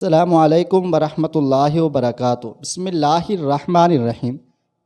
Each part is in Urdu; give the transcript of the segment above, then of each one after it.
السلام علیکم ورحمۃ اللہ وبرکاتہ۔ بسم اللہ الرحمن الرحیم۔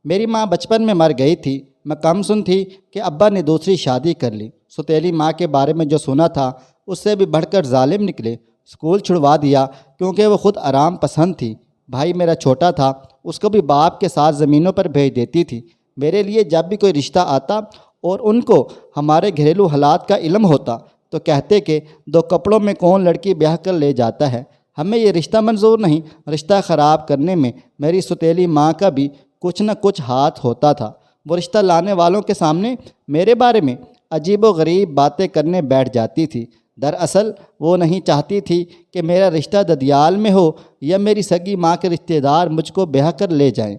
میری ماں بچپن میں مر گئی تھی۔ میں کم سن تھی کہ ابا نے دوسری شادی کر لی۔ سوتیلی ماں کے بارے میں جو سنا تھا اس سے بھی بڑھ کر ظالم نکلے۔ اسکول چھڑوا دیا کیونکہ وہ خود آرام پسند تھی۔ بھائی میرا چھوٹا تھا، اس کو بھی باپ کے ساتھ زمینوں پر بھیج دیتی تھی۔ میرے لیے جب بھی کوئی رشتہ آتا اور ان کو ہمارے گھریلو حالات کا علم ہوتا تو کہتے کہ دو کپڑوں میں کون لڑکی بیاہ کر لے جاتا ہے، ہمیں یہ رشتہ منظور نہیں۔ رشتہ خراب کرنے میں میری سوتیلی ماں کا بھی کچھ نہ کچھ ہاتھ ہوتا تھا۔ وہ رشتہ لانے والوں کے سامنے میرے بارے میں عجیب و غریب باتیں کرنے بیٹھ جاتی تھی۔ دراصل وہ نہیں چاہتی تھی کہ میرا رشتہ ددیال میں ہو یا میری سگی ماں کے رشتہ دار مجھ کو بیاہ کر لے جائیں۔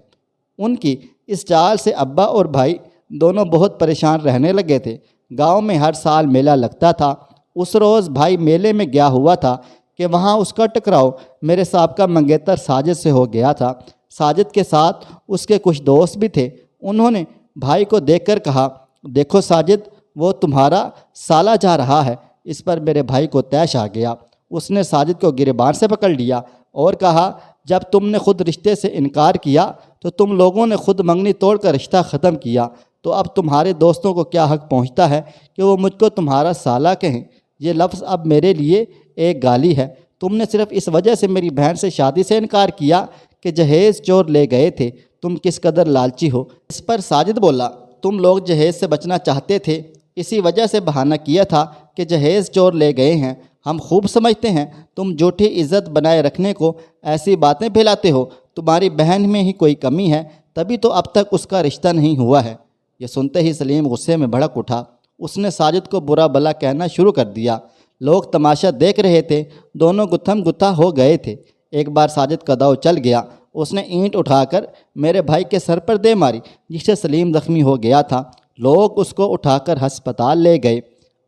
ان کی اس چال سے ابا اور بھائی دونوں بہت پریشان رہنے لگے تھے۔ گاؤں میں ہر سال میلہ لگتا تھا۔ اس روز بھائی میلے میں گیا ہوا تھا کہ وہاں اس کا ٹکراؤ میرے سابقہ منگیتر ساجد سے ہو گیا تھا۔ ساجد کے ساتھ اس کے کچھ دوست بھی تھے۔ انہوں نے بھائی کو دیکھ کر کہا، دیکھو ساجد، وہ تمہارا سالا جا رہا ہے۔ اس پر میرے بھائی کو طیش آ گیا۔ اس نے ساجد کو گریبان سے پکڑ لیا اور کہا، جب تم نے خود رشتے سے انکار کیا تو تم لوگوں نے خود منگنی توڑ کر رشتہ ختم کیا، تو اب تمہارے دوستوں کو کیا حق پہنچتا ہے کہ وہ مجھ کو تمہارا سالا کہیں؟ یہ لفظ اب میرے لیے ایک گالی ہے۔ تم نے صرف اس وجہ سے میری بہن سے شادی سے انکار کیا کہ جہیز چور لے گئے تھے۔ تم کس قدر لالچی ہو۔ اس پر ساجد بولا، تم لوگ جہیز سے بچنا چاہتے تھے، اسی وجہ سے بہانہ کیا تھا کہ جہیز چور لے گئے ہیں۔ ہم خوب سمجھتے ہیں تم جھوٹی عزت بنائے رکھنے کو ایسی باتیں پھیلاتے ہو۔ تمہاری بہن میں ہی کوئی کمی ہے، تبھی تو اب تک اس کا رشتہ نہیں ہوا ہے۔ یہ سنتے ہی سلیم غصے میں بھڑک اٹھا۔ اس نے ساجد کو برا بھلا کہنا شروع کر دیا۔ لوگ تماشا دیکھ رہے تھے، دونوں گتھم گتھا ہو گئے تھے۔ ایک بار ساجد کا داؤ چل گیا۔ اس نے اینٹ اٹھا کر میرے بھائی کے سر پر دے ماری، جس سے سلیم زخمی ہو گیا تھا۔ لوگ اس کو اٹھا کر ہسپتال لے گئے۔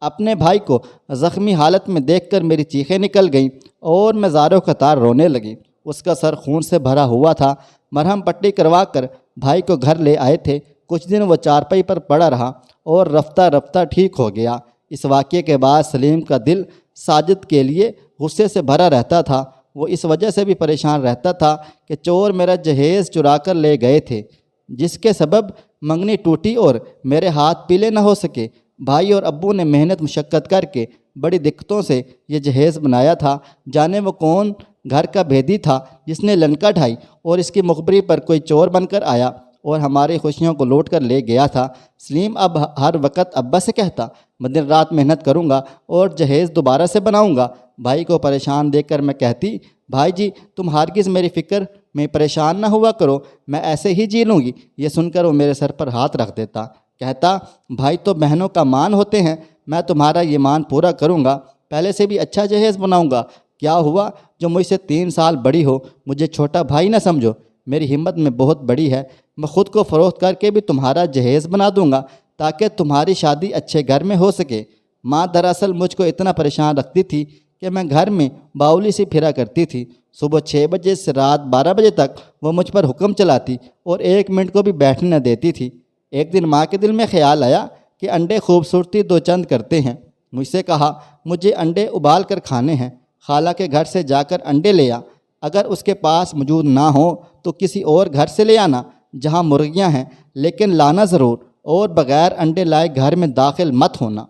اپنے بھائی کو زخمی حالت میں دیکھ کر میری چیخیں نکل گئیں اور میں زاروں قطار رونے لگی۔ اس کا سر خون سے بھرا ہوا تھا۔ مرہم پٹی کروا کر بھائی کو گھر لے آئے تھے۔ کچھ دن وہ چارپائی پر پڑا رہا اور رفتہ رفتہ ٹھیک ہو گیا۔ اس واقعے کے بعد سلیم کا دل ساجد کے لیے غصے سے بھرا رہتا تھا۔ وہ اس وجہ سے بھی پریشان رہتا تھا کہ چور میرا جہیز چرا کر لے گئے تھے، جس کے سبب منگنی ٹوٹی اور میرے ہاتھ پیلے نہ ہو سکے۔ بھائی اور ابو نے محنت مشقت کر کے بڑی دقتوں سے یہ جہیز بنایا تھا۔ جانے وہ کون گھر کا بھیدی تھا جس نے لنکا ڈھائی اور اس کی مخبری پر کوئی چور بن کر آیا اور ہماری خوشیوں کو لوٹ کر لے گیا تھا۔ سلیم اب ہر وقت ابا سے کہتا، میں دن رات محنت کروں گا اور جہیز دوبارہ سے بناؤں گا۔ بھائی کو پریشان دیکھ کر میں کہتی، بھائی جی تم ہرگز میری فکر میں پریشان نہ ہوا کرو، میں ایسے ہی جی لوں گی۔ یہ سن کر وہ میرے سر پر ہاتھ رکھ دیتا، کہتا، بھائی تو بہنوں کا مان ہوتے ہیں، میں تمہارا یہ مان پورا کروں گا، پہلے سے بھی اچھا جہیز بناؤں گا۔ کیا ہوا جو مجھ سے 3 سال بڑی ہو، مجھے چھوٹا بھائی نہ سمجھو، میری ہمت میں بہت بڑی ہے، میں خود کو فروخت کر کے بھی تمہارا جہیز بنا دوں گا تاکہ تمہاری شادی اچھے گھر میں ہو سکے۔ ماں دراصل مجھ کو اتنا پریشان رکھتی تھی کہ میں گھر میں باولی سی پھرا کرتی تھی۔ صبح 6 بجے سے رات 12 بجے تک وہ مجھ پر حکم چلاتی اور 1 منٹ کو بھی بیٹھنے نہ دیتی تھی۔ ایک دن ماں کے دل میں خیال آیا کہ انڈے خوبصورتی 2 چند کرتے ہیں۔ مجھ سے کہا، مجھے انڈے ابال کر کھانے ہیں، خالہ کے گھر سے جا کر انڈے لے آ، اگر اس کے پاس موجود نہ ہوں تو کسی اور گھر سے لے آنا جہاں مرغیاں ہیں، لیکن لانا ضرور، اور بغیر انڈے لائے گھر میں داخل مت ہونا۔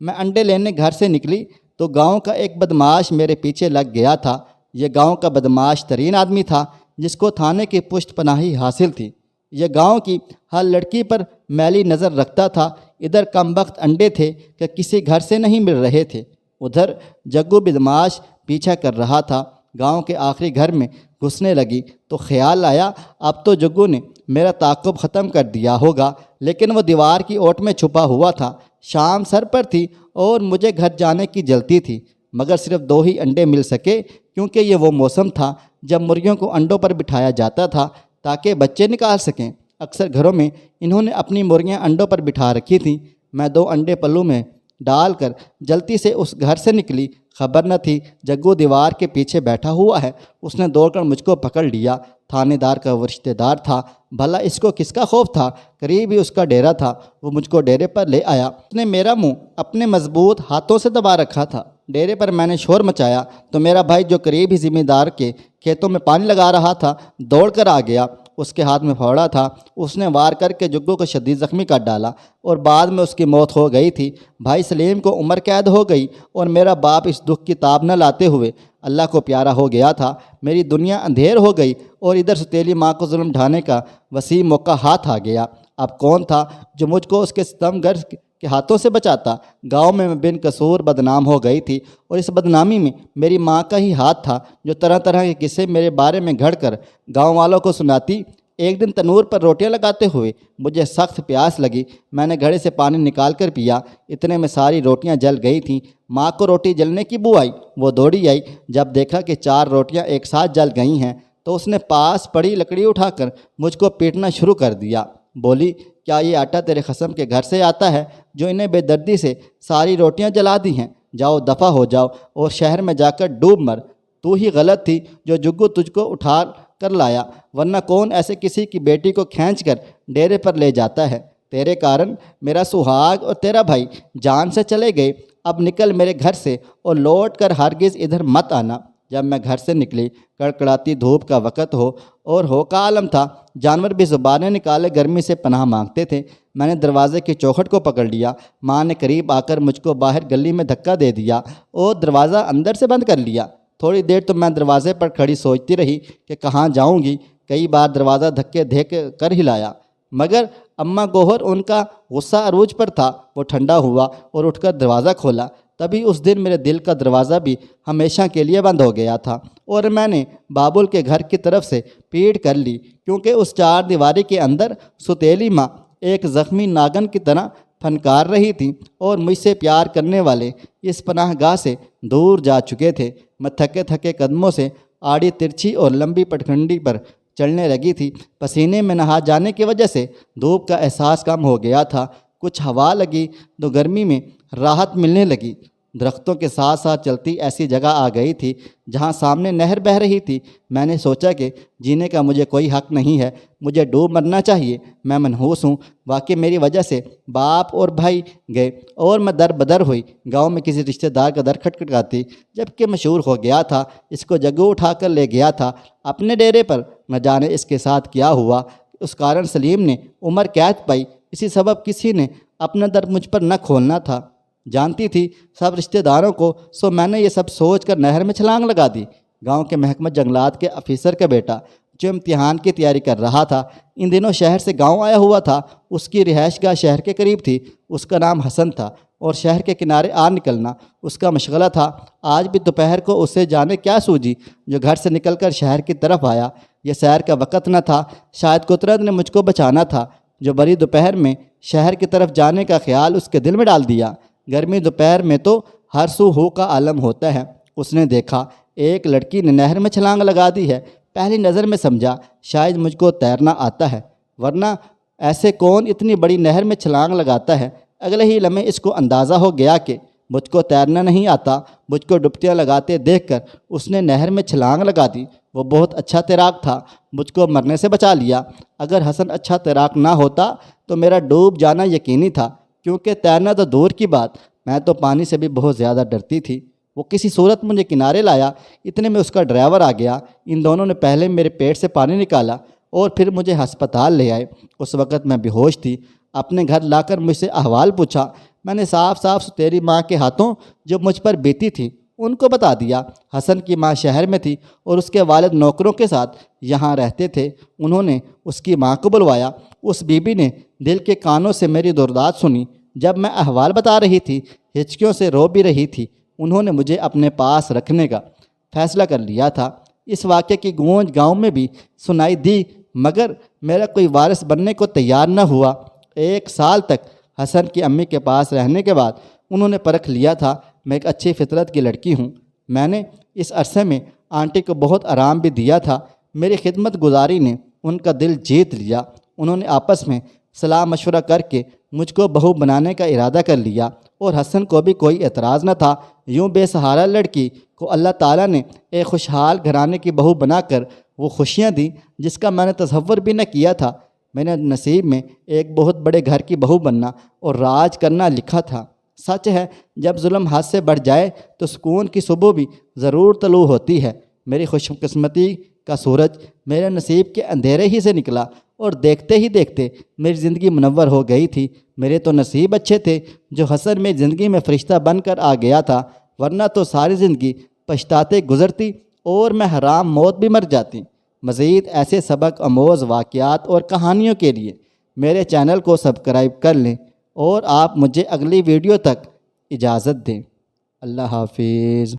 میں انڈے لینے گھر سے نکلی تو گاؤں کا ایک بدماش میرے پیچھے لگ گیا تھا۔ یہ گاؤں کا بدماش ترین آدمی تھا جس کو تھانے کی پشت پناہی حاصل تھی۔ یہ گاؤں کی ہر لڑکی پر میلی نظر رکھتا تھا۔ ادھر کم بخت انڈے تھے کہ کسی گھر سے نہیں مل رہے تھے، ادھر جگو بدماش پیچھا کر رہا تھا۔ گاؤں کے آخری گھر میں گھسنے لگی تو خیال آیا اب تو جگو نے میرا تعاقب ختم کر دیا ہوگا، لیکن وہ دیوار کی اوٹ میں چھپا ہوا تھا۔ شام سر پر تھی اور مجھے گھر جانے کی جلتی تھی، مگر صرف 2 ہی انڈے مل سکے کیونکہ یہ وہ موسم تھا جب مرغیوں کو انڈوں پر بٹھایا جاتا تھا تاکہ بچے نکال سکیں۔ اکثر گھروں میں انہوں نے اپنی مرغیاں انڈوں پر بٹھا رکھی تھیں۔ میں 2 انڈے پلو میں ڈال کر جلتی سے اس گھر سے نکلی۔ خبر نہ تھی جگو دیوار کے پیچھے بیٹھا ہوا ہے۔ اس نے دوڑ کر مجھ کو پکڑ لیا۔ تھانے دار کا وہ رشتہ دار تھا، بھلا اس کو کس کا خوف تھا؟ قریب ہی اس کا ڈیرا تھا۔ وہ مجھ کو ڈیرے پر لے آیا۔ اس نے میرا منہ اپنے مضبوط ہاتھوں سے دبا رکھا تھا۔ ڈیرے پر میں نے شور مچایا تو میرا بھائی جو قریب ہی ذمہ دار کے کھیتوں میں پانی لگا رہا تھا دوڑ کر آ گیا۔ اس کے ہاتھ میں پھاوڑا تھا، اس نے وار کر کے جگو کو شدید زخمی کر ڈالا اور بعد میں اس کی موت ہو گئی تھی۔ بھائی سلیم کو عمر قید ہو گئی اور میرا باپ اس دکھ کی تاب نہ لاتے ہوئے اللہ کو پیارا ہو گیا تھا۔ میری دنیا اندھیر ہو گئی اور ادھر ستیلی ماں کو ظلم ڈھانے کا وسیع موقع ہاتھ آ گیا۔ اب کون تھا جو مجھ کو اس کے ستم گر کے ہاتھوں سے بچاتا؟ گاؤں میں بن قصور بدنام ہو گئی تھی اور اس بدنامی میں میری ماں کا ہی ہاتھ تھا جو طرح طرح کے قصے میرے بارے میں گھڑ کر گاؤں والوں کو سناتی۔ ایک دن تنور پر روٹیاں لگاتے ہوئے مجھے سخت پیاس لگی۔ میں نے گھڑے سے پانی نکال کر پیا، اتنے میں ساری روٹیاں جل گئی تھیں۔ ماں کو روٹی جلنے کی بو آئی، وہ دوڑی آئی۔ جب دیکھا کہ 4 روٹیاں ایک ساتھ جل گئی ہیں تو اس نے پاس پڑی لکڑی اٹھا کر مجھ کو پیٹنا شروع کر دیا۔ بولی، کیا یہ آٹا تیرے خصم کے گھر سے آتا ہے جو انہیں بے دردی سے ساری روٹیاں جلا دی ہیں؟ جاؤ دفع ہو جاؤ اور شہر میں جا کر ڈوب مر۔ تو ہی غلط تھی جو جگو تجھ کو اٹھا کر لایا، ورنہ کون ایسے کسی کی بیٹی کو کھینچ کر ڈیرے پر لے جاتا ہے؟ تیرے کارن میرا سہاگ اور تیرا بھائی جان سے چلے گئے۔ اب نکل میرے گھر سے اور لوٹ کر ہرگز ادھر مت آنا۔ جب میں گھر سے نکلی کڑکڑاتی دھوپ کا وقت ہو کا عالم تھا۔ جانور بھی زبانیں نکالے گرمی سے پناہ مانگتے تھے۔ میں نے دروازے کی چوکھٹ کو پکڑ لیا۔ ماں نے قریب آ کر مجھ کو باہر گلی میں دھکا دے دیا اور دروازہ اندر سے بند کر لیا۔ تھوڑی دیر تو میں دروازے پر کھڑی سوچتی رہی کہ کہاں جاؤں گی۔ کئی بار دروازہ دھکے دے کر ہلایا مگر اماں گوہر ان کا غصہ عروج پر تھا۔ وہ ٹھنڈا ہوا اور اٹھ کر دروازہ کھولا۔ تبھی اس دن میرے دل کا دروازہ بھی ہمیشہ کے لیے بند ہو گیا تھا اور میں نے بابل کے گھر کی طرف سے پیٹ کر لی، کیونکہ اس 4 دیواری کے اندر ستیلی ماں ایک زخمی ناگن کی طرح پھنکار رہی تھی اور مجھ سے پیار کرنے والے اس پناہ گاہ سے دور جا چکے تھے۔ میں تھکے تھکے قدموں سے آڑی ترچھی اور لمبی پٹخنڈی پر چلنے لگی تھی۔ پسینے میں نہا جانے کی وجہ سے دھوپ کا احساس کم ہو گیا تھا۔ کچھ ہوا لگی تو گرمی میں راحت ملنے لگی۔ درختوں کے ساتھ ساتھ چلتی ایسی جگہ آ گئی تھی جہاں سامنے نہر بہہ رہی تھی۔ میں نے سوچا کہ جینے کا مجھے کوئی حق نہیں ہے، مجھے ڈوب مرنا چاہیے۔ میں منحوس ہوں، واقعی میری وجہ سے باپ اور بھائی گئے اور میں در بدر ہوئی۔ گاؤں میں کسی رشتہ دار کا در کھٹکھٹاتی جبکہ مشہور ہو گیا تھا۔ اس کو جگو اٹھا کر لے گیا تھا اپنے ڈیرے پر۔ نہ جانے اس کے ساتھ کیا ہوا، اس کارن سلیم نے عمر قید پائی۔ اسی سبب کسی نے اپنا در مجھ پر نہ کھولنا تھا۔ جانتی تھی سب رشتہ داروں کو، سو میں نے یہ سب سوچ کر نہر میں چھلانگ لگا دی۔ گاؤں کے محکمہ جنگلات کے افیسر کا بیٹا جو امتحان کی تیاری کر رہا تھا، ان دنوں شہر سے گاؤں آیا ہوا تھا۔ اس کی رہائش گاہ شہر کے قریب تھی۔ اس کا نام حسن تھا اور شہر کے کنارے آ نکلنا اس کا مشغلہ تھا۔ آج بھی دوپہر کو اسے جانے کیا سوجی جو گھر سے نکل کر شہر کی طرف آیا۔ یہ سیر کا وقت نہ تھا، شاید قدرت نے مجھ کو بچانا تھا جو بڑی دوپہر میں شہر کی طرف جانے کا خیال اس کے دل میں ڈال دیا۔ گرمی دوپہر میں تو ہر سو ہو کا عالم ہوتا ہے۔ اس نے دیکھا ایک لڑکی نے نہر میں چھلانگ لگا دی ہے۔ پہلی نظر میں سمجھا شاید مجھ کو تیرنا آتا ہے، ورنہ ایسے کون اتنی بڑی نہر میں چھلانگ لگاتا ہے۔ اگلے ہی لمحے اس کو اندازہ ہو گیا کہ مجھ کو تیرنا نہیں آتا۔ مجھ کو ڈبکیاں لگاتے دیکھ کر اس نے نہر میں چھلانگ لگا دی۔ وہ بہت اچھا تیراک تھا، مجھ کو مرنے سے بچا لیا۔ اگر حسن اچھا تیراک نہ ہوتا تو میرا ڈوب جانا یقینی تھا، کیونکہ تیرنا تو دور کی بات، میں تو پانی سے بھی بہت زیادہ ڈرتی تھی۔ وہ کسی صورت مجھے کنارے لایا، اتنے میں اس کا ڈرائیور آ گیا۔ ان دونوں نے پہلے میرے پیٹ سے پانی نکالا اور پھر مجھے ہسپتال لے آئے۔ اس وقت میں بے ہوش تھی۔ اپنے گھر لا کر مجھ سے احوال پوچھا۔ میں نے صاف صاف تیری ماں کے ہاتھوں جو مجھ پر بیتی تھی ان کو بتا دیا۔ حسن کی ماں شہر میں تھی اور اس کے والد نوکروں کے ساتھ یہاں رہتے تھے۔ انہوں نے اس کی ماں کو بلوایا۔ اس بی بی نے دل کے کانوں سے میری درداد سنی۔ جب میں احوال بتا رہی تھی ہچکیوں سے رو بھی رہی تھی۔ انہوں نے مجھے اپنے پاس رکھنے کا فیصلہ کر لیا تھا۔ اس واقعے کی گونج گاؤں میں بھی سنائی دی مگر میرا کوئی وارث بننے کو تیار نہ ہوا۔ 1 سال تک حسن کی امی کے پاس رہنے کے بعد انہوں نے پرکھ لیا تھا میں ایک اچھی فطرت کی لڑکی ہوں۔ میں نے اس عرصے میں آنٹی کو بہت آرام بھی دیا تھا۔ میری خدمت گزاری نے ان کا دل جیت لیا۔ انہوں نے آپس میں صلاح مشورہ کر کے مجھ کو بہو بنانے کا ارادہ کر لیا اور حسن کو بھی کوئی اعتراض نہ تھا۔ یوں بے سہارا لڑکی کو اللہ تعالیٰ نے ایک خوشحال گھرانے کی بہو بنا کر وہ خوشیاں دیں جس کا میں نے تصور بھی نہ کیا تھا۔ میں نے نصیب میں ایک بہت بڑے گھر کی بہو بننا اور راج کرنا لکھا تھا۔ سچ ہے جب ظلم حد سے بڑھ جائے تو سکون کی صبح بھی ضرور طلوع ہوتی ہے۔ میری خوش قسمتی کا سورج میرے نصیب کے اندھیرے ہی سے نکلا اور دیکھتے ہی دیکھتے میری زندگی منور ہو گئی تھی۔ میرے تو نصیب اچھے تھے جو حسن میری زندگی میں فرشتہ بن کر آ گیا تھا، ورنہ تو ساری زندگی پچھتاتے گزرتی اور میں حرام موت بھی مر جاتی۔ مزید ایسے سبق آموز واقعات اور کہانیوں کے لیے میرے چینل کو سبسکرائب کر لیں اور آپ مجھے اگلی ویڈیو تک اجازت دیں۔ اللہ حافظ۔